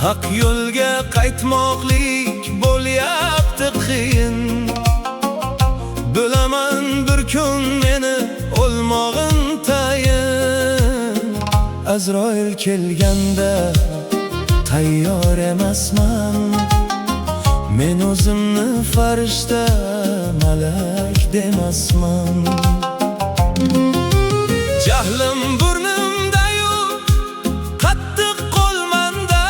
haq yo'lga qaytmoqlik bo'lyapti qiyin. Bilaman bir kun meni o'lmog'im tayin. Azroil kelganda tayyor emasman. Men o'zimni farishta, malak demasman. Jahlim burnimda-yu qattiq qo'lmanda,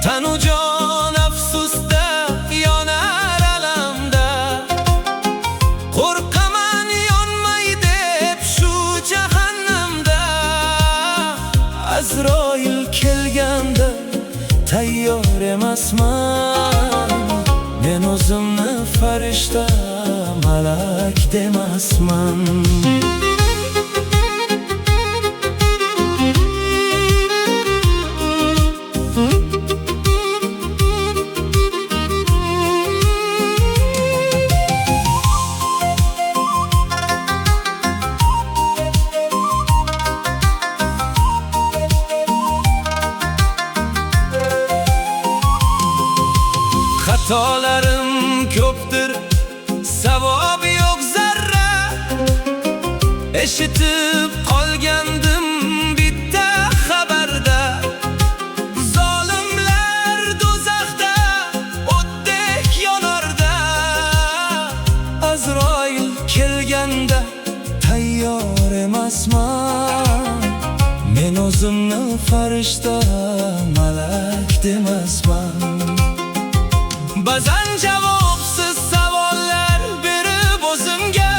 tanu jon afsusda yonar alamda. Qo'rqaman yonmay deb shu jahannamda. Azroil kelganda tayyor emasman. Men o'zimni farishta, malak demasman. Xatolarim ko'pdir, savobi yo'q zarra. Eshitib qolgandim bitta xabarda. Zolimlar do'zaxda o'tdek yonorda. Azroil kelganda tayyor emasman. Men o'zimni farishta, malak demasman. Ba'zan javobsiz savollar berib o'zimga,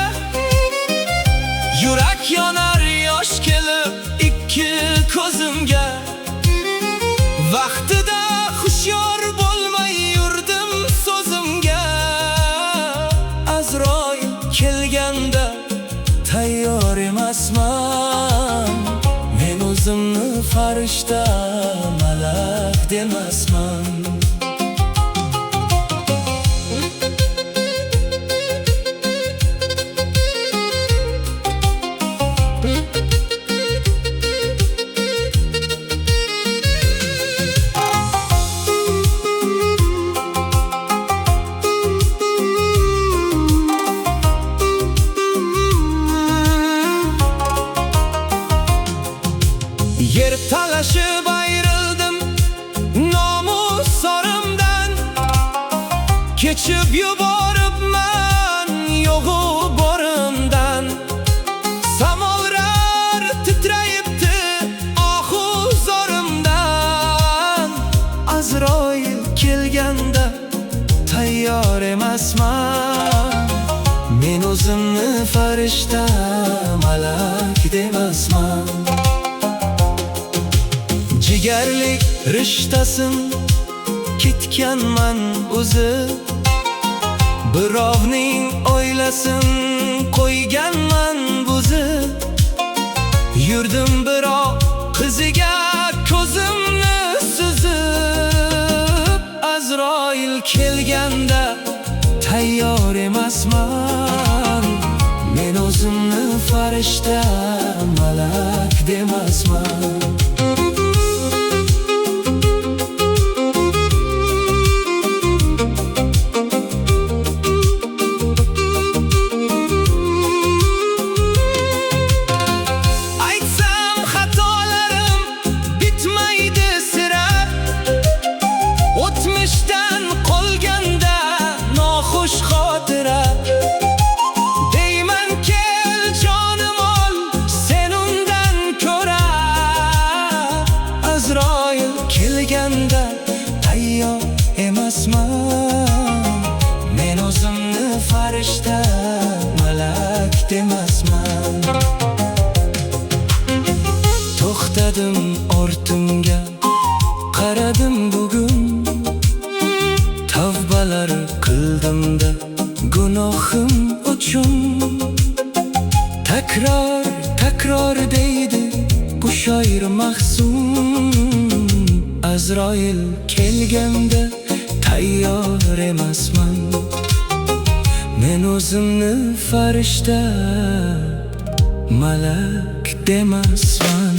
yurak yonar yosh kelib ikki ko'zimga. Vaqtida hushyor bo'lmay yurdim so'zimga. Azroil kelganda tayyor emasman. Men o'zimni farishta, malak demasman. Yer talashib ayrildim nomusorimdan. Kechib yuboribman yo'g'u borimdan. Samolar titrayibdi ohu zorimdan. Azroil kelganda tayyor emasman. Men o'zimni farishta, malak demasman. Jigarlik rishtasin ketganman o'zib. Birovning oilasin qo'yganman buzib. Yurdim birov qiziga ko'zimni suzib. Azroil kelganda tayyor emasman. Men o'zimni farishta, malak demasman. Kelganda tayyor emasman. Men o'zimni farishta, malak demasman. To'xtadim ortimga, qaradim bugun. Tavbalar qildim-da gunohim uchun. Takror deydi bu shoir mahzun. Azroil kelganda tayyor emasman. Men o'zimni farishta, malak demasman.